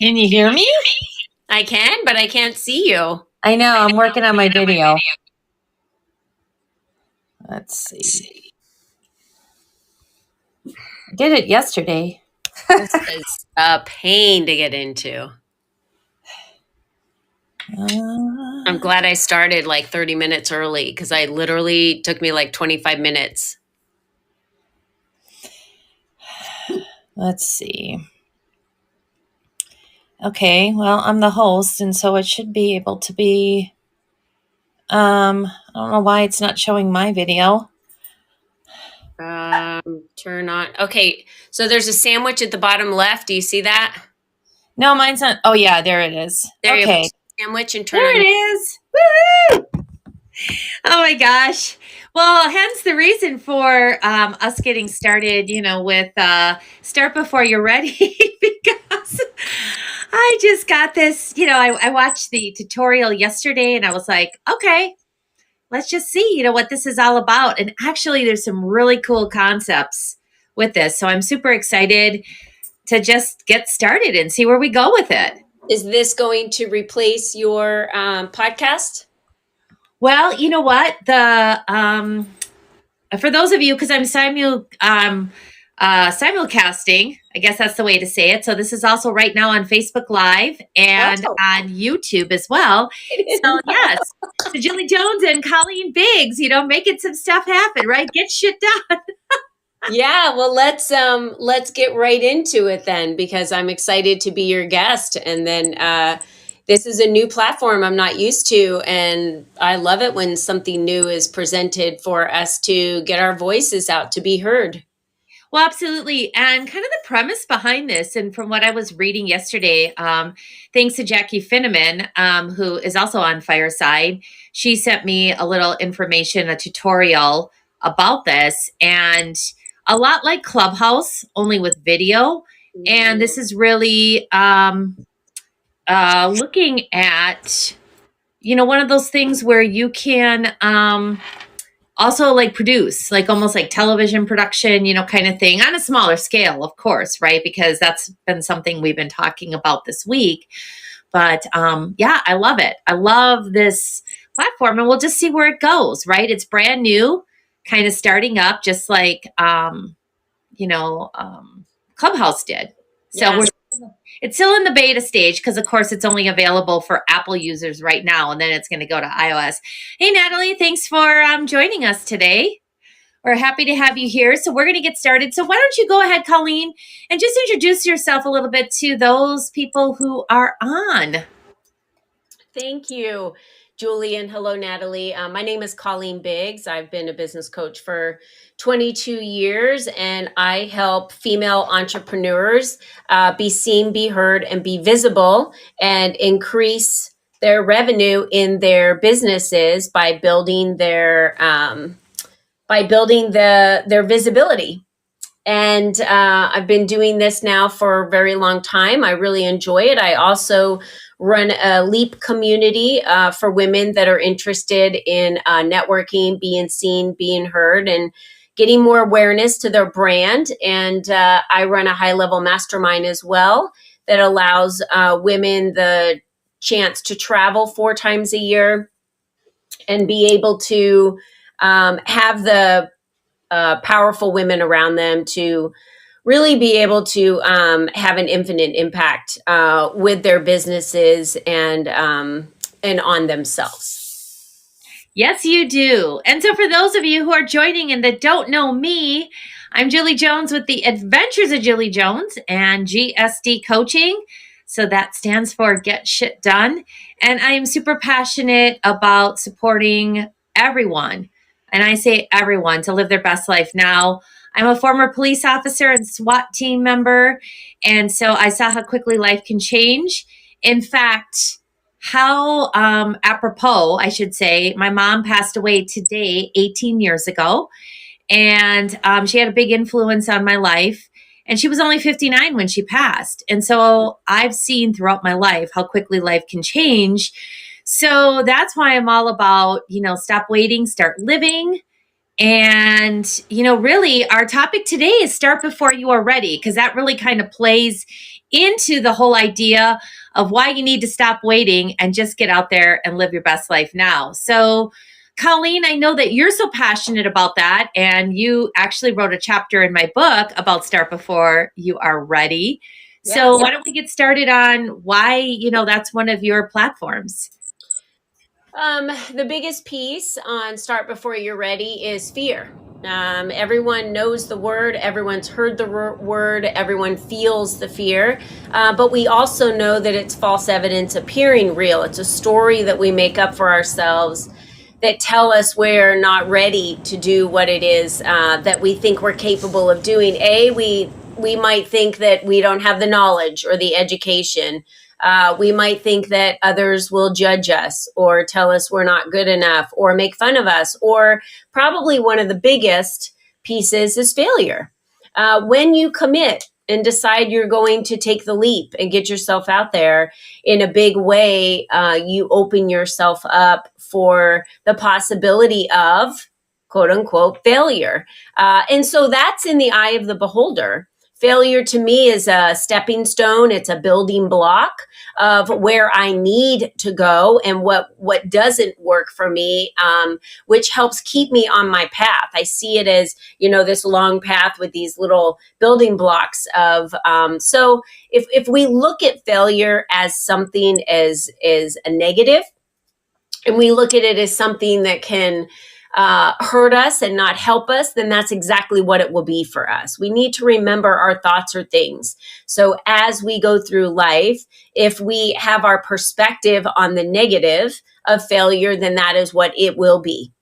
Can you hear me? I can, but I can't see you. I know. I'm working on my video. Let's see. I did it yesterday. This is a pain to get into. I'm glad I started like 30 minutes early because I literally took me like 25 minutes. Let's see. Okay, well, I'm the host, and so it should be able to be. I don't know why it's not showing my video. Turn on. Okay, so there's a sandwich at the bottom left. Do you see that? No, mine's not. Oh, yeah, there it is. There okay. You go. Sandwich and turn there on. It is. Woo-hoo! Oh my gosh. Well, hence the reason for us getting started, with Start Before You're Ready, because I just got this, I watched the tutorial yesterday and I was like, okay, let's just see, what this is all about. And actually, there's some really cool concepts with this. So I'm super excited to just get started and see where we go with it. Is this going to replace your podcast? Well, you know what? The for those of you, because I'm simulcasting, I guess that's the way to say it. So this is also right now on Facebook Live and on YouTube as well. So yes, so Julie Jones and Colleen Biggs, making some stuff happen, right? Get shit done. Yeah, well, let's get right into it then, because I'm excited to be your guest. And then this is a new platform I'm not used to, and I love it when something new is presented for us to get our voices out to be heard. Well, absolutely. And kind of the premise behind this, and from what I was reading yesterday, thanks to Jackie Finneman, who is also on Fireside, she sent me a little information, a tutorial about this, and a lot like Clubhouse, only with video. And this is really looking at, one of those things where you can also like produce, like almost like television production, kind of thing on a smaller scale, of course, right? Because that's been something we've been talking about this week. But yeah, I love it. I love this platform, and we'll just see where it goes, right? It's brand new, kind of starting up, just like, Clubhouse did. So it's still in the beta stage because, of course, it's only available for Apple users right now, and then it's going to go to iOS. Hey, Natalie, thanks for joining us today. We're happy to have you here. So we're going to get started. So why don't you go ahead, Colleen, and just introduce yourself a little bit to those people who are on. Thank you, Julie, and hello, Natalie. My name is Colleen Biggs. I've been a business coach for 22 years, and I help female entrepreneurs be seen, be heard, and be visible, and increase their revenue in their businesses by building their their visibility. And I've been doing this now for a very long time. I really enjoy it. I also run a LEAP community for women that are interested in networking, being seen, being heard, and getting more awareness to their brand. And I run a high-level mastermind as well that allows women the chance to travel 4 times a year and be able to have the powerful women around them to really be able to have an infinite impact with their businesses and on themselves. Yes, you do. And so for those of you who are joining and that don't know me, I'm Julie Jones with the Adventures of Julie Jones and GSD Coaching. So that stands for Get Shit Done. And I am super passionate about supporting everyone. And I say everyone to live their best life. Now, I'm a former police officer and SWAT team member. And so I saw how quickly life can change. In fact, how apropos, I should say, my mom passed away today, 18 years ago. And she had a big influence on my life. And she was only 59 when she passed. And so I've seen throughout my life how quickly life can change. So that's why I'm all about, stop waiting, start living. And, really our topic today is start before you are ready, because that really kind of plays into the whole idea of why you need to stop waiting and just get out there and live your best life now. So, Colleen, I know that you're so passionate about that, and you actually wrote a chapter in my book about start before you are ready. So, Yes. why don't we get started on why, that's one of your platforms? The biggest piece on Start Before You're Ready is fear. Everyone knows the word, everyone's heard the word, everyone feels the fear, but we also know that it's false evidence appearing real. It's a story that we make up for ourselves that tell us we're not ready to do what it is that we think we're capable of doing. We might think that we don't have the knowledge or the education. We might think that others will judge us or tell us we're not good enough or make fun of us. Or probably one of the biggest pieces is failure. When you commit and decide you're going to take the leap and get yourself out there in a big way, you open yourself up for the possibility of quote unquote failure. And so that's in the eye of the beholder. Failure to me is a stepping stone. It's a building block of where I need to go and what doesn't work for me, which helps keep me on my path. I see it as, this long path with these little building blocks of, so if we look at failure as something as a negative, and we look at it as something that can hurt us and not help us, then that's exactly what it will be for us. We need to remember our thoughts are things. So as we go through life, if we have our perspective on the negative of failure, then that is what it will be.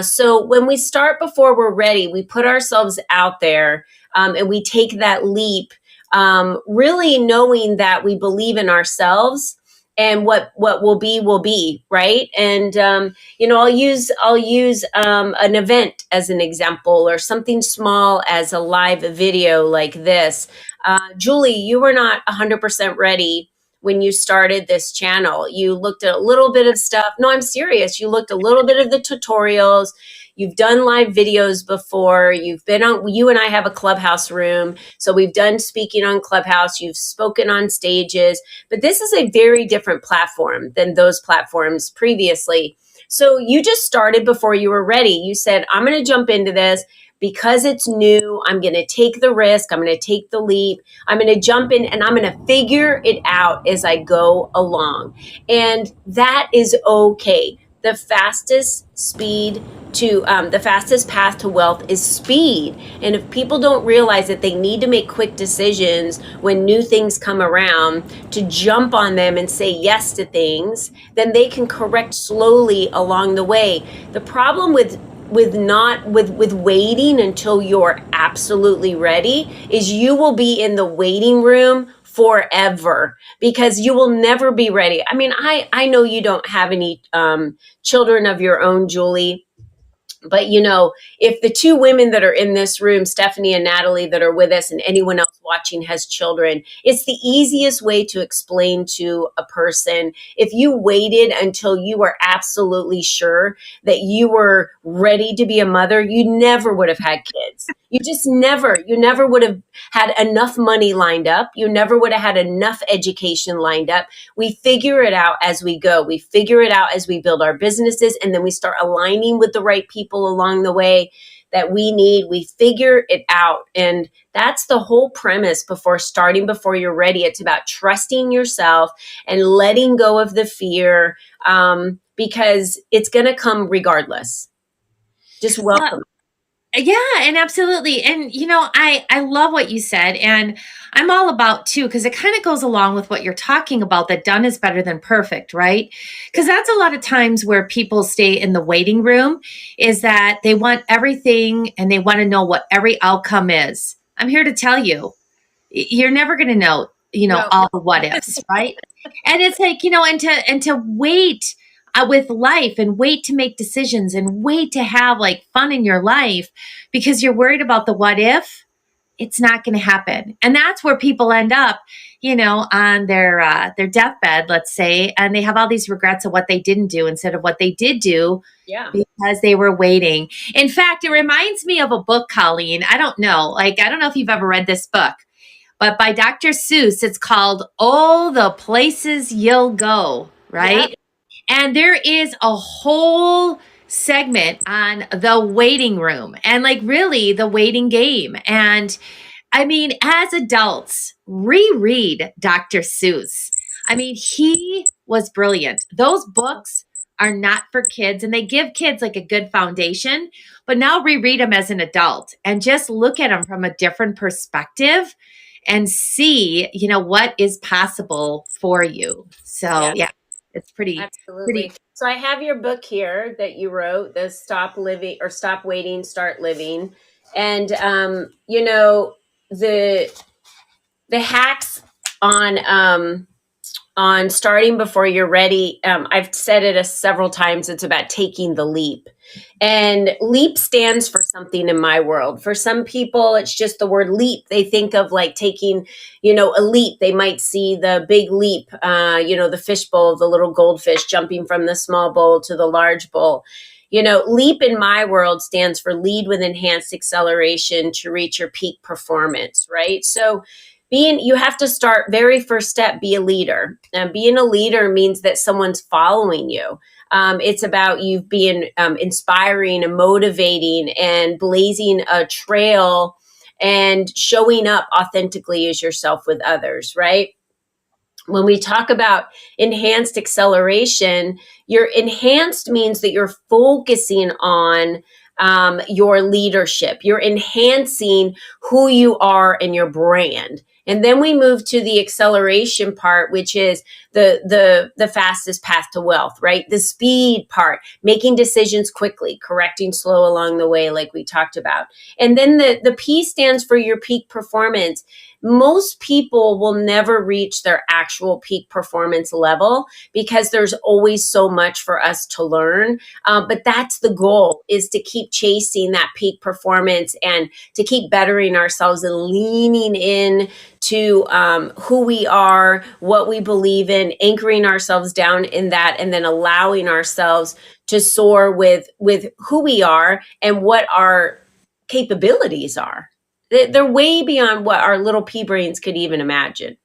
So when we start before we're ready, we put ourselves out there and we take that leap, really knowing that we believe in ourselves. And what will be, right? And I'll use an event as an example, or something small as a live video like this. Julie, you were not 100% ready when you started this channel. You looked at a little bit of stuff. No, I'm serious. You looked a little bit of the tutorials. You've done live videos before. You and I have a Clubhouse room. So we've done speaking on Clubhouse. You've spoken on stages, but this is a very different platform than those platforms previously. So you just started before you were ready. You said, I'm going to jump into this because it's new. I'm going to take the risk. I'm going to take the leap. I'm going to jump in and I'm going to figure it out as I go along. And that is okay. The fastest path to wealth is speed. And if people don't realize that they need to make quick decisions when new things come around, to jump on them and say yes to things, then they can correct slowly along the way. The problem with waiting until you're absolutely ready is you will be in the waiting room forever because you will never be ready. I mean, I know you don't have any children of your own, Julie. But if the two women that are in this room, Stephanie and Natalie, that are with us, and anyone else watching has children, it's the easiest way to explain to a person. If you waited until you were absolutely sure that you were ready to be a mother, you never would have had kids. You never would have had enough money lined up. You never would have had enough education lined up. We figure it out as we go. We figure it out as we build our businesses, and then we start aligning with the right people along the way that we need. We figure it out. And that's the whole premise before you're ready. It's about trusting yourself and letting go of the fear, because it's going to come regardless. Just welcome. Yeah, and absolutely. And I love what you said, and I'm all about too, because it kind of goes along with what you're talking about, that done is better than perfect, right? Because that's a lot of times where people stay in the waiting room, is that they want everything and they want to know what every outcome is. I'm here to tell you, you're never going to know, No. all the what ifs, right? And it's like, and to wait with life, and wait to make decisions, and wait to have like fun in your life because you're worried about the what if, it's not going to happen. And that's where people end up, on their deathbed, let's say, and they have all these regrets of what they didn't do instead of what they did do. Yeah. Because they were waiting. In fact, it reminds me of a book, Colleen. I don't know if you've ever read this book, but by Dr. Seuss. It's called "Oh, the Places You'll Go," Yep. right? And there is a whole segment on the waiting room and like really the waiting game. And I mean, as adults, reread Dr. Seuss. I mean, he was brilliant. Those books are not for kids and they give kids like a good foundation, but now reread them as an adult and just look at them from a different perspective and see, what is possible for you. So, Yeah. yeah, it's pretty. Absolutely. So I have your book here that you wrote, the Stop Living or Stop Waiting, Start Living. And the hacks on starting before you're ready. I've said it several times. It's about taking the leap. And leap stands for something in my world. For some people, it's just the word leap. They think of like taking, a leap. They might see the big leap, the fish bowl, the little goldfish jumping from the small bowl to the large bowl. Leap in my world stands for lead with enhanced acceleration to reach your peak performance, right? So you have to start very first step, be a leader. And being a leader means that someone's following you. It's about you being inspiring and motivating and blazing a trail and showing up authentically as yourself with others, right? When we talk about enhanced acceleration, your enhanced means that you're focusing on your leadership. You're enhancing who you are and your brand. And then we move to the acceleration part, which is the fastest path to wealth, right? The speed part, making decisions quickly, correcting slow along the way, like we talked about. And then the P stands for your peak performance. Most people will never reach their actual peak performance level because there's always so much for us to learn. But that's the goal, is to keep chasing that peak performance and to keep bettering ourselves and leaning in to who we are, what we believe in, anchoring ourselves down in that, and then allowing ourselves to soar with who we are and what our capabilities are. They're way beyond what our little pea brains could even imagine.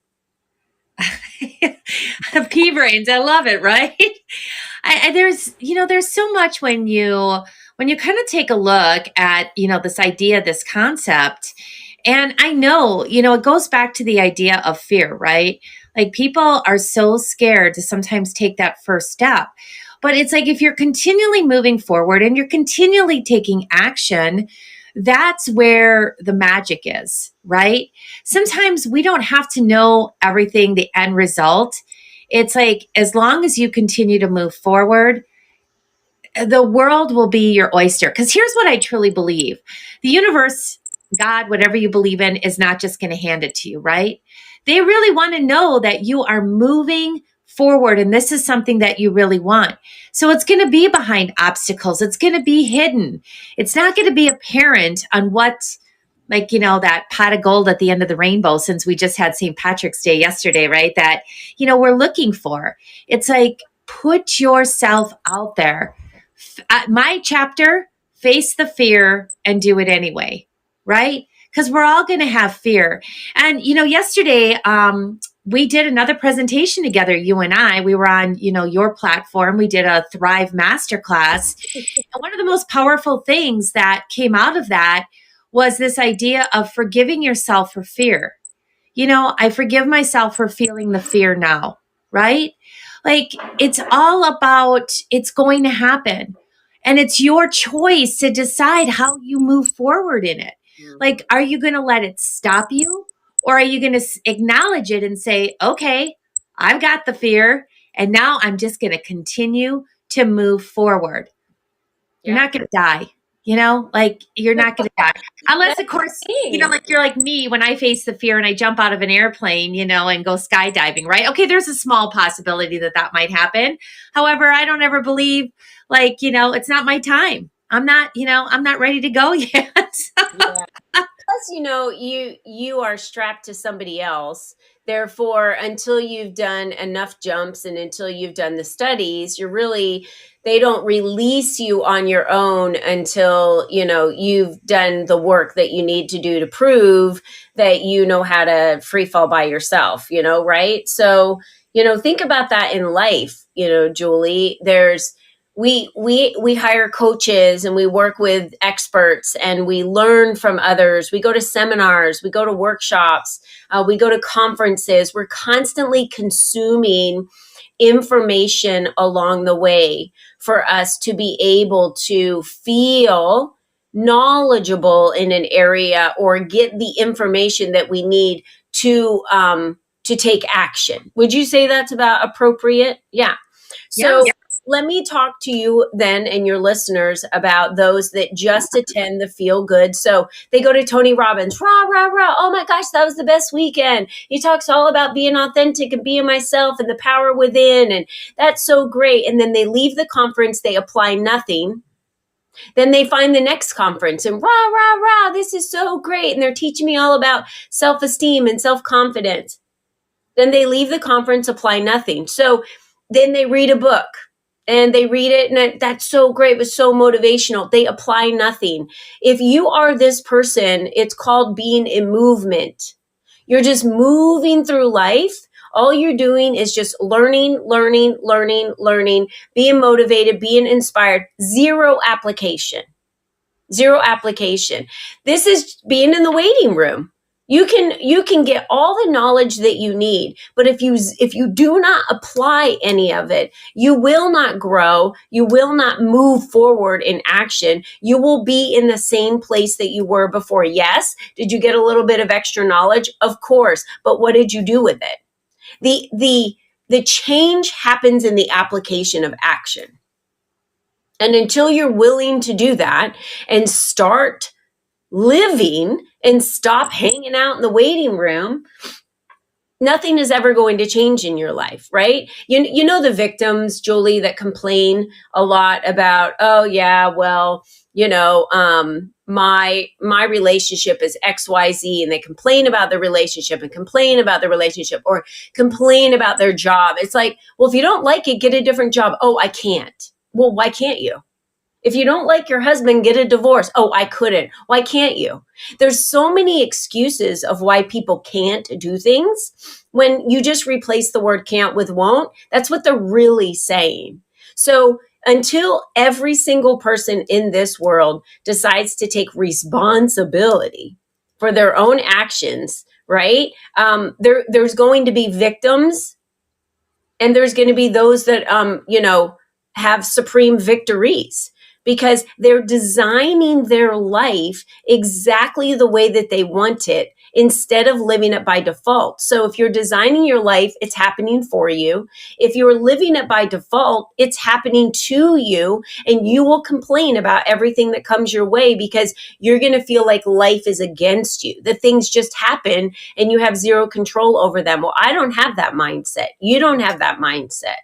Pea brains, I love it, right? There's so much when you kind of take a look at this idea, this concept. And I know, it goes back to the idea of fear, right? Like people are so scared to sometimes take that first step. But it's like if you're continually moving forward and you're continually taking action, that's where the magic is, right? Sometimes we don't have to know everything, the end result. It's like as long as you continue to move forward, the world will be your oyster. Because here's what I truly believe: the universe, God, whatever you believe in, is not just going to hand it to you, right? They really want to know that you are moving forward and this is something that you really want. So it's going to be behind obstacles, it's going to be hidden, it's not going to be apparent on what, like, that pot of gold at the end of the rainbow, since we just had St. Patrick's Day yesterday, right? That, we're looking for. It's like, put yourself out there. My chapter, face the fear and do it anyway, right? Because we're all going to have fear. And, yesterday, we did another presentation together, you and I. We were on, your platform. We did a Thrive Masterclass. And one of the most powerful things that came out of that was this idea of forgiving yourself for fear. I forgive myself for feeling the fear now, right? Like it's all about, it's going to happen. And it's your choice to decide how you move forward in it. Like, are you going to let it stop you? Or are you going to acknowledge it and say, okay, I've got the fear. And now I'm just going to continue to move forward. You're not going to die. Like you're not going to die. Unless, of course, like you're like me when I face the fear and I jump out of an airplane, and go skydiving, right? Okay, there's a small possibility that might happen. However, I don't ever believe, like, it's not my time. I'm not ready to go yet. Yeah. Plus, you are strapped to somebody else. Therefore, until you've done enough jumps and until you've done the studies, they don't release you on your own until, you've done the work that you need to do to prove that you know how to free fall by yourself, right? So, think about that in life, Julie. We hire coaches and we work with experts and we learn from others. We go to seminars, we go to workshops, we go to conferences. We're constantly consuming information along the way for us to be able to feel knowledgeable in an area or get the information that we need to take action. Would you say that's about appropriate? Yeah. So Yes. let me talk to you then and your listeners about those that just attend the feel good. So they go to Tony Robbins, rah, rah, rah. Oh my gosh, that was the best weekend. He talks all about being authentic and being myself and the power within. And that's so great. And then they leave the conference, they apply nothing. Then they find the next conference and rah, rah, rah, this is so great. And they're teaching me all about self-esteem and self-confidence. Then they leave the conference, apply nothing. So then they read a book and they read it and that's so great. It was so motivational. They apply nothing. If you are this person, it's called being in movement. You're just moving through life. All you're doing is just learning, learning, learning, learning, being motivated, being inspired. Zero application. Zero application. This is being in the waiting room. You can get all the knowledge that you need, but if you do not apply any of it, you will not grow, you will not move forward in action. You will be in the same place that you were before. Yes, did you get a little bit of extra knowledge? Of course, but what did you do with it? The change happens in the application of action. And until you're willing to do that and start living and stop hanging out in the waiting room, nothing is ever going to change in your life, right? You know the victims, Julie, that complain a lot about, oh yeah, well, my relationship is XYZ, and they complain about the relationship and complain about the relationship or complain about their job. It's like, well, if you don't like it, get a different job. Oh, I can't. Well, why can't you? If you don't like your husband, get a divorce. Oh, I couldn't. Why can't you? There's so many excuses of why people can't do things. When you just replace the word can't with won't, that's what they're really saying. So until every single person in this world decides to take responsibility for their own actions, right? There's going to be victims and there's going to be those that, have supreme victories, because they're designing their life exactly the way that they want it instead of living it by default. So if you're designing your life, it's happening for you. If you're living it by default, it's happening to you, and you will complain about everything that comes your way because you're going to feel like life is against you, that things just happen and you have zero control over them. Well, I don't have that mindset. You don't have that mindset.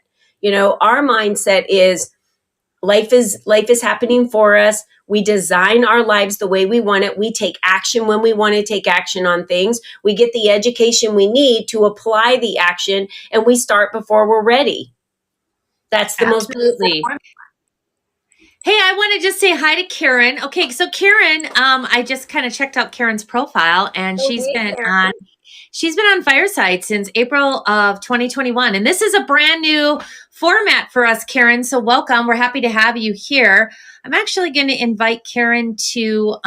Our mindset is life is happening for us. We design our lives the way we want it. We take action when we want to take action on things. We get the education we need to apply the action, and we start before we're ready. That's the most beautiful part. Hey, I want to just say hi to Karen. Okay, so Karen, I just kind of checked out Karen's profile, and she's been on Fireside since April of 2021. And this is a brand new format for us, Karen. So welcome. We're happy to have you here. I'm actually going to invite Karen to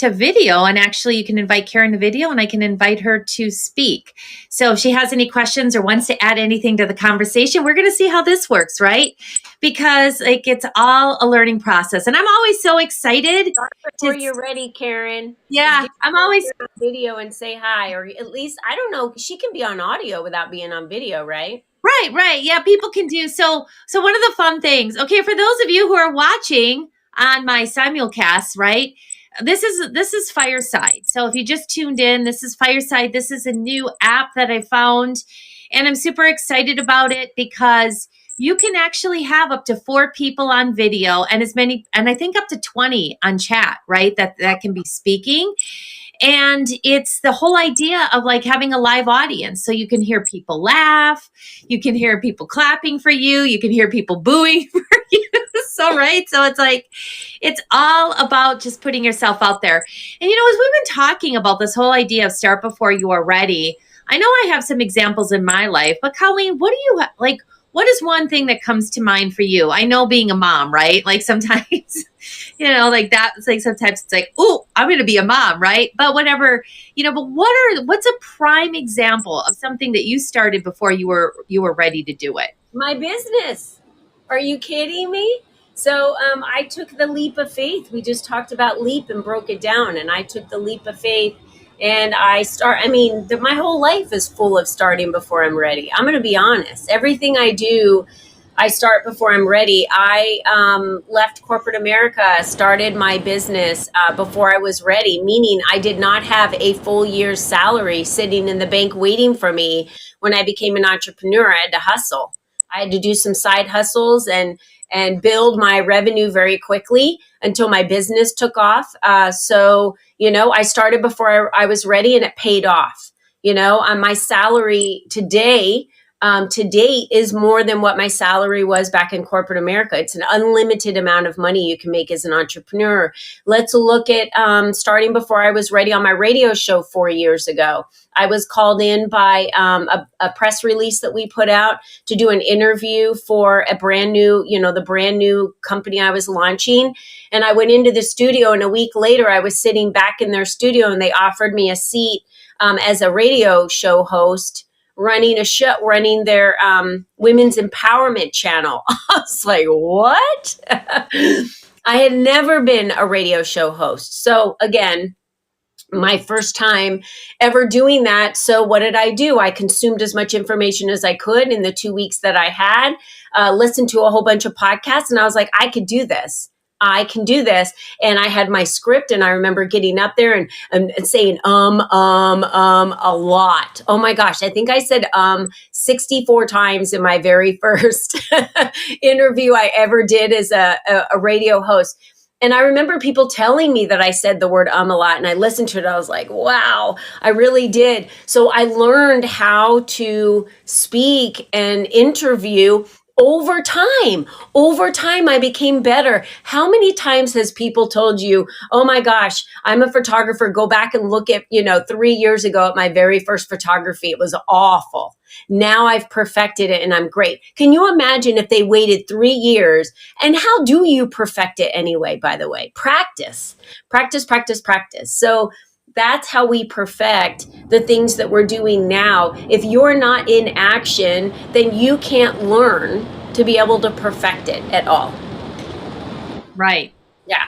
video, and actually you can invite Karen to video and I can invite her to speak. So if she has any questions or wants to add anything to the conversation, we're going to see how this works, right? Because it's all a learning process. And I'm always so excited. Before you're ready, Karen. Yeah, I'm always on video and say hi, or at least, I don't know, she can be on audio without being on video, right? Right. Yeah, people can do so. So one of the fun things, okay, for those of you who are watching on my simulcast, right? This is Fireside. So if you just tuned in, this is Fireside. This is a new app that I found, and I'm super excited about it because you can actually have up to 4 people on video and as many, and I think up to 20 on chat, right? That can be speaking. And it's the whole idea of like having a live audience. So you can hear people laugh, you can hear people clapping for you, you can hear people booing for you. So, right. So it's like, it's all about just putting yourself out there. And, as we've been talking about this whole idea of start before you are ready, I know I have some examples in my life, but Colleen, what do you like? What is one thing that comes to mind for you? I know being a mom, right? Like sometimes, like that. It's like sometimes it's like, oh, I'm going to be a mom, right? But whatever, but what's a prime example of something that you started before you were ready to do it? My business. Are you kidding me? So I took the leap of faith. We just talked about leap and broke it down, and I took the leap of faith. And my whole life is full of starting before I'm ready. I'm going to be honest. Everything I do, I start before I'm ready. I left corporate America, started my business before I was ready, meaning I did not have a full year's salary sitting in the bank waiting for me when I became an entrepreneur. I had to hustle. I had to do some side hustles and build my revenue very quickly until my business took off. I started before I was ready, and it paid off. My salary today, to date, is more than what my salary was back in corporate America. It's an unlimited amount of money you can make as an entrepreneur. Let's look at starting before I was ready on my radio show 4 years ago. I was called in by a press release that we put out to do an interview for a brand new, the brand new company I was launching. And I went into the studio, and a week later, I was sitting back in their studio, and they offered me a seat as a radio show host, running their women's empowerment channel. I was like, what? I had never been a radio show host. So again, my first time ever doing that. So what did I do? I consumed as much information as I could in the 2 weeks that I had, listened to a whole bunch of podcasts, and I was like, I could do this. I can do this. And I had my script, and I remember getting up there and saying, a lot. Oh my gosh. I think I said, 64 times in my very first interview I ever did as a radio host. And I remember people telling me that I said the word a lot, and I listened to it. I was like, wow, I really did. So I learned how to speak and interview over time. Over time, I became better. How many times has people told you, oh my gosh, I'm a photographer. Go back and look at, 3 years ago at my very first photography. It was awful. Now I've perfected it and I'm great. Can you imagine if they waited 3 years? And how do you perfect it anyway, by the way? Practice, practice, practice, practice. So that's how we perfect the things that we're doing now. If you're not in action, then you can't learn to be able to perfect it at all. Right. Yeah.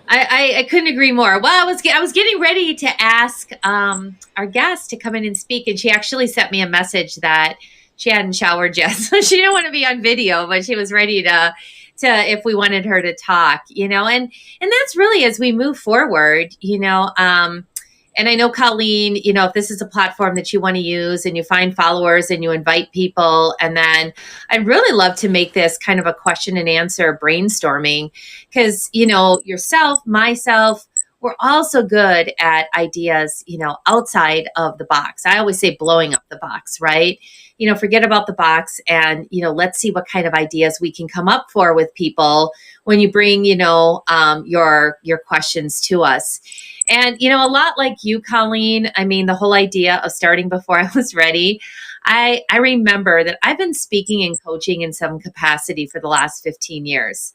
I couldn't agree more. Well, I was getting ready to ask our guest to come in and speak, and she actually sent me a message that she hadn't showered yet, so she didn't want to be on video, but she was ready to if we wanted her to talk, and that's really as we move forward, and I know, Colleen, if this is a platform that you want to use and you find followers and you invite people, and then I'd really love to make this kind of a question and answer brainstorming because, yourself, myself, we're also good at ideas, outside of the box. I always say blowing up the box, right? Forget about the box and, let's see what kind of ideas we can come up for with people when you bring, your questions to us. And, a lot like you, Colleen, I mean, the whole idea of starting before I was ready, I remember that I've been speaking and coaching in some capacity for the last 15 years.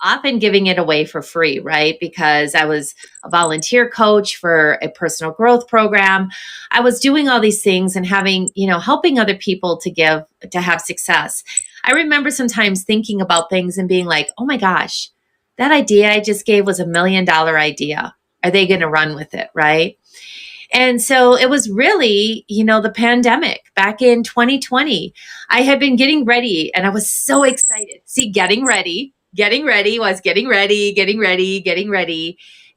Often giving it away for free, right? Because I was a volunteer coach for a personal growth program. I was doing all these things and having, helping other people to have success. I remember sometimes thinking about things and being like, oh my gosh, that idea I just gave was $1 million idea. Are they going to run with it? Right. And so it was really, the pandemic back in 2020. I had been getting ready and I was so excited. See, getting ready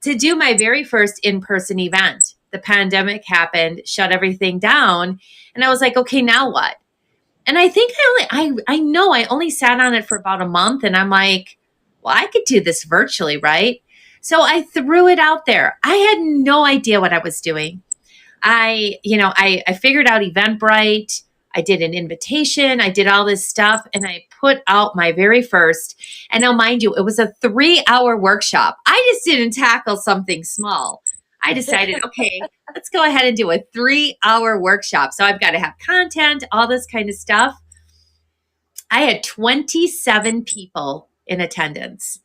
to do my very first in-person event. The pandemic happened, shut everything down. And I was like, okay, now what? And I think I know I only sat on it for about a month, and I'm like, well, I could do this virtually, right? So I threw it out there. I had no idea what I was doing. I figured out Eventbrite. I did an invitation. I did all this stuff, and I put out my very first. And now, mind you, it was a 3-hour workshop. I just didn't tackle something small. I decided, okay, let's go ahead and do a 3-hour workshop. So I've got to have content, all this kind of stuff. I had 27 people in attendance.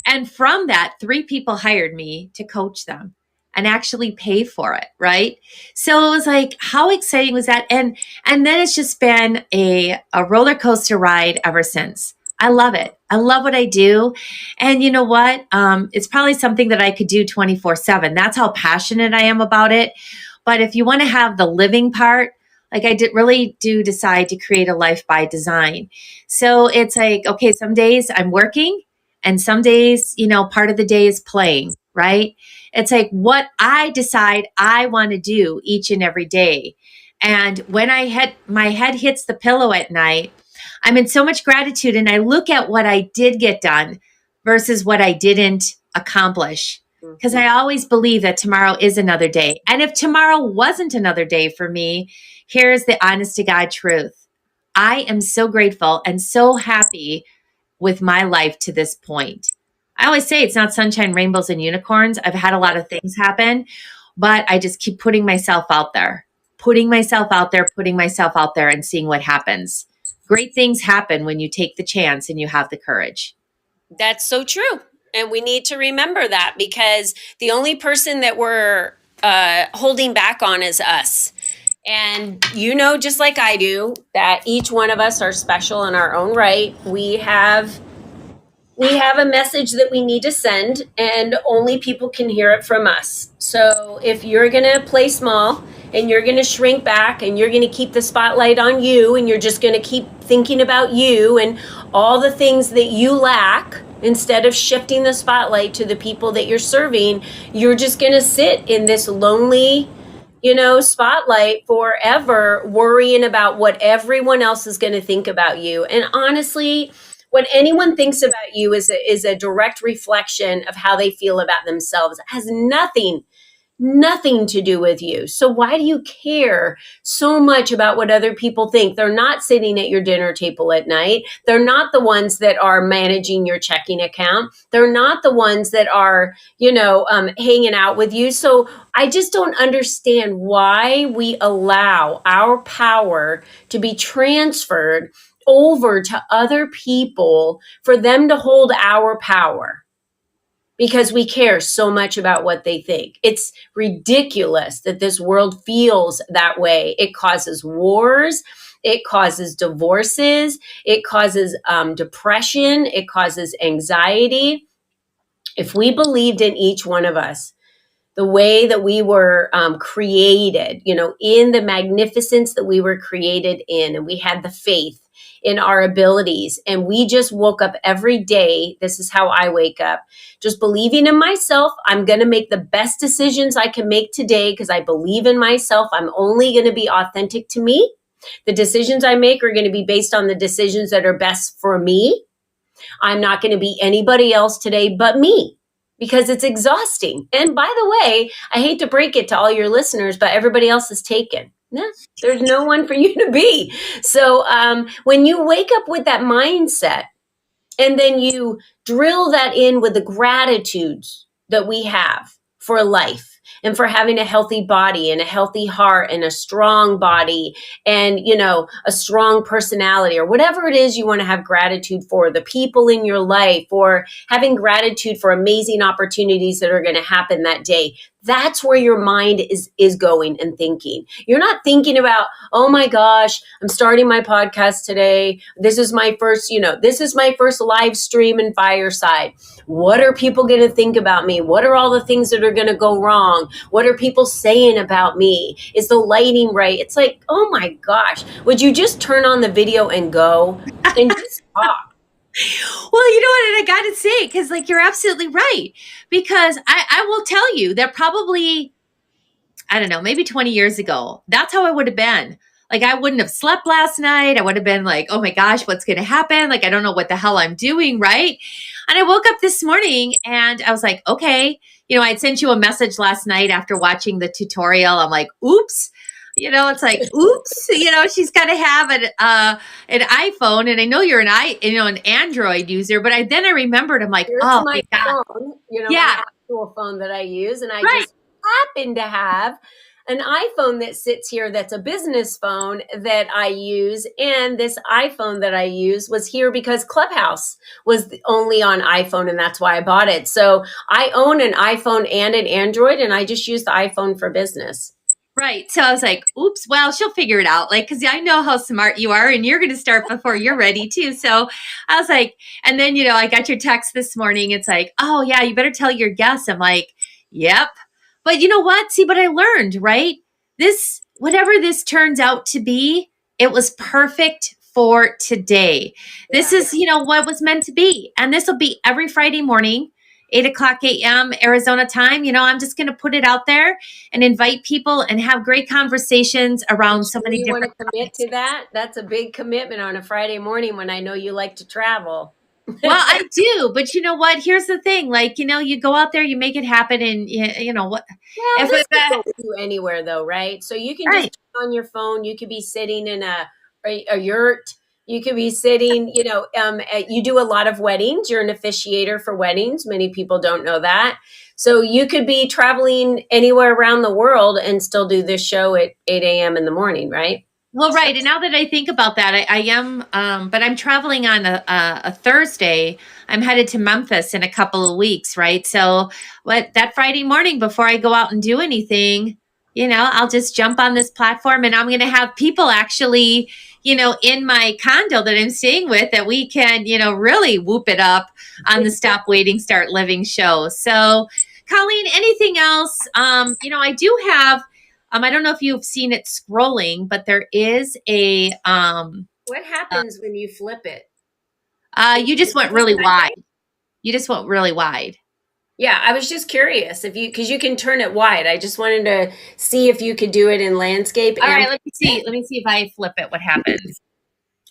And from that, 3 people hired me to coach them and actually pay for it, right? So it was like, how exciting was that? And then it's just been a roller coaster ride ever since. I love it. I love what I do. And you know what? It's probably something that I could do 24/7. That's how passionate I am about it. But if you want to have the living part, like I really do decide to create a life by design. So it's like, okay, some days I'm working and some days, part of the day is playing, right? It's like what I decide I want to do each and every day. And when my head hits the pillow at night, I'm in so much gratitude and I look at what I did get done versus what I didn't accomplish. Because I always believe that tomorrow is another day. And if tomorrow wasn't another day for me, here's the honest to God truth. I am so grateful and so happy with my life to this point. I always say it's not sunshine, rainbows, and unicorns. I've had a lot of things happen, but I just keep putting myself out there, and seeing what happens. Great things happen when you take the chance and you have the courage. That's so true. And we need to remember that, because the only person that we're holding back on is us. And just like I do, that each one of us are special in our own right. We have a message that we need to send, and only people can hear it from us. So if you're going to play small and you're going to shrink back and you're going to keep the spotlight on you and you're just going to keep thinking about you and all the things that you lack, instead of shifting the spotlight to the people that you're serving, you're just going to sit in this lonely, spotlight forever, worrying about what everyone else is going to think about you. And honestly, what anyone thinks about you is a direct reflection of how they feel about themselves. It has nothing to do with you. So why do you care so much about what other people think? They're not sitting at your dinner table at night. They're not the ones that are managing your checking account. They're not the ones that are, hanging out with you. So I just don't understand why we allow our power to be transferred over to other people for them to hold our power, because we care so much about what they think. It's ridiculous that this world feels that way. It causes wars. It causes divorces. It causes depression. It causes anxiety. If we believed in each one of us the way that we were created, in the magnificence that we were created in, and we had the faith in our abilities, and we just woke up every day. This is how I wake up, just believing in myself. I'm going to make the best decisions I can make today because I believe in myself. I'm only going to be authentic to me. The decisions I make are going to be based on the decisions that are best for me. I'm not going to be anybody else today but me, because it's exhausting. And by the way, I hate to break it to all your listeners, but everybody else is taken. Yeah, there's no one for you to be. So when you wake up with that mindset, and then you drill that in with the gratitudes that we have for life and for having a healthy body and a healthy heart and a strong body and, a strong personality, or whatever it is you want to have gratitude for, the people in your life, or having gratitude for amazing opportunities that are going to happen that day. That's where your mind is going and thinking. You're not thinking about, oh my gosh, I'm starting my podcast today. This is my first live stream and fireside. What are people going to think about me? What are all the things that are going to go wrong? What are people saying about me? Is the lighting right? It's like, oh my gosh, would you just turn on the video and go and just talk? Well, you know what? And I got to say, because you're absolutely right. Because I will tell you that probably, I don't know, maybe 20 years ago, that's how I would have been. like I wouldn't have slept last night. I would have been like, oh my gosh, what's going to happen? Like, I don't know what the hell I'm doing. Right. And I woke up this morning and I was like, okay, I'd sent you a message last night after watching the tutorial. I'm like, oops. It's like, oops, she's got to have an iPhone, and I know you're an Android user, but then I remembered, I'm like, Here's oh my my God. phone, Yeah. my actual phone that I use, and I Right. just happen to have an iPhone that sits here that's a business phone that I use, and this iPhone that I use was here because Clubhouse was only on iPhone, and that's why I bought it. So I own an iPhone and an Android, and I just use the iPhone for business. Right. So I was like, oops, well, she'll figure it out. Like, cause I know how smart you are and you're going to start before you're ready too. So I was like, and then, I got your text this morning. It's like, oh yeah, you better tell your guests. I'm like, yep. But you know what? See, but I learned, right? Whatever this turns out to be, it was perfect for today. Yeah. This is, what was meant to be. And this will be every Friday morning. 8:00 a.m. Arizona time. I'm just going to put it out there and invite people and have great conversations around so many different want to commit to that? That's a big commitment on a Friday morning when I know you like to travel. Well, I do, but you know what? Here's the thing. Like, you go out there, you make it happen, and what? Well, this can go with you anywhere, though, right? So you can Right. just turn on your phone. You could be sitting in a yurt. You could be sitting. You do a lot of weddings. You're an officiator for weddings. Many people don't know that. So you could be traveling anywhere around the world and still do this show at 8 a.m. in the morning, right? Well, right. And now that I think about that, I am, but I'm traveling on a Thursday. I'm headed to Memphis in a couple of weeks, right? So that Friday morning before I go out and do anything, I'll just jump on this platform and I'm going to have people actually, in my condo that I'm staying with that we can, really whoop it up on the Stop Waiting, Start Living show. So Colleen, anything else? I do have, I don't know if you've seen it scrolling, but there is a. What happens when you flip it? You just went really wide. You just went really wide. Yeah, I was just curious because you can turn it wide. I just wanted to see if you could do it in landscape. All right, let me see. Let me see if I flip it. What happens?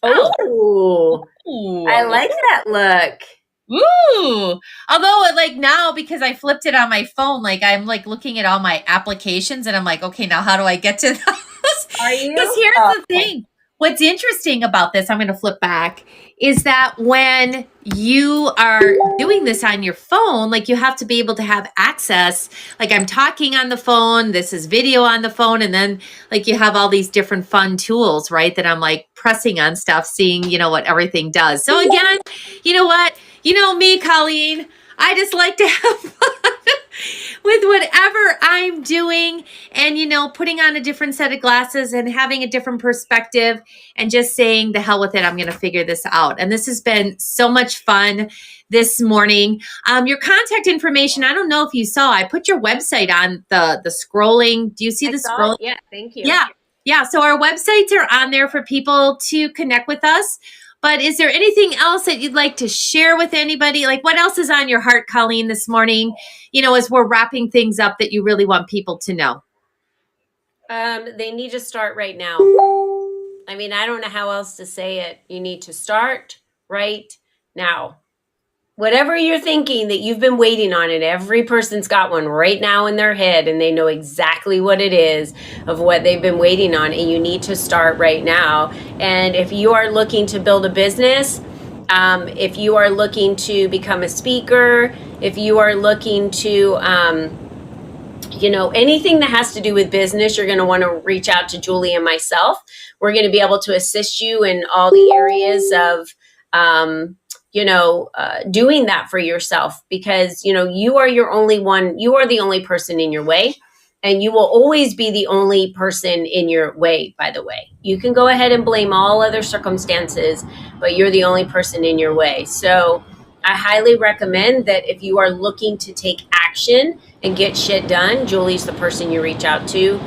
Oh, I like that look. Ooh. Although like now, because I flipped it on my phone, like I'm like looking at all my applications and I'm like, okay, now how do I get to those? Are you? Because here's the thing. What's interesting about this, I'm going to flip back, is that when you are doing this on your phone, like you have to be able to have access. Like I'm talking on the phone, this is video on the phone, and then like you have all these different fun tools, right? That I'm like pressing on stuff, seeing, what everything does. So again, you know what? You know me, Colleen, I just like to have fun with whatever I'm doing and, putting on a different set of glasses and having a different perspective and just saying the hell with it. I'm going to figure this out. And this has been so much fun this morning. Your contact information, I don't know if you saw, I put your website on the scrolling. Do you see the scrolling? Yeah, thank you. Yeah. So our websites are on there for people to connect with us. But is there anything else that you'd like to share with anybody? Like what else is on your heart, Colleen, this morning, as we're wrapping things up that you really want people to know? They need to start right now. I mean, I don't know how else to say it. You need to start right now. Whatever you're thinking that you've been waiting on it, every person's got one right now in their head and they know exactly what it is of what they've been waiting on, and you need to start right now. And if you are looking to build a business, if you are looking to become a speaker, if you are looking to, anything that has to do with business, you're going to want to reach out to Julie and myself. We're going to be able to assist you in all the areas of, doing that for yourself, because, you are your only one. You are the only person in your way, and you will always be the only person in your way, by the way. You can go ahead and blame all other circumstances, but you're the only person in your way. So I highly recommend that if you are looking to take action and get shit done, Julie's the person you reach out to.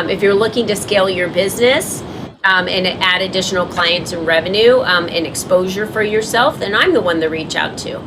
If you're looking to scale your business, and add additional clients and revenue and exposure for yourself, then I'm the one to reach out to.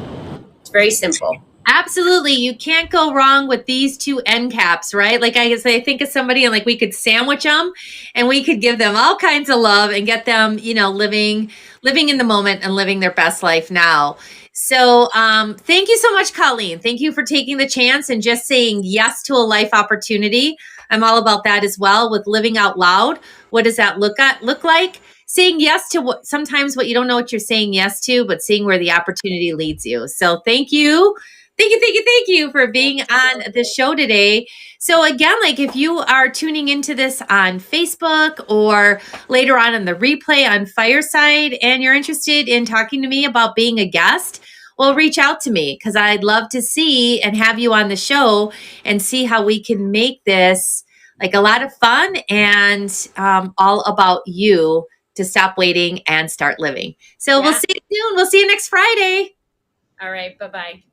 It's very simple. Absolutely. You can't go wrong with these two end caps, right? Like I say, think of somebody and like we could sandwich them and we could give them all kinds of love and get them, living in the moment and living their best life now. So thank you so much, Colleen. Thank you for taking the chance and just saying yes to a life opportunity. I'm all about that as well with living out loud. What does that look like? Saying yes to sometimes what you don't know what you're saying yes to, but seeing where the opportunity leads you. So thank you. Thank you for being on the show today. So again, like if you are tuning into this on Facebook or later on the replay on Fireside and you're interested in talking to me about being a guest, well, reach out to me because I'd love to see and have you on the show and see how we can make this like a lot of fun and all about you to stop waiting and start living. So we'll see you soon. We'll see you next Friday. All right. Bye-bye.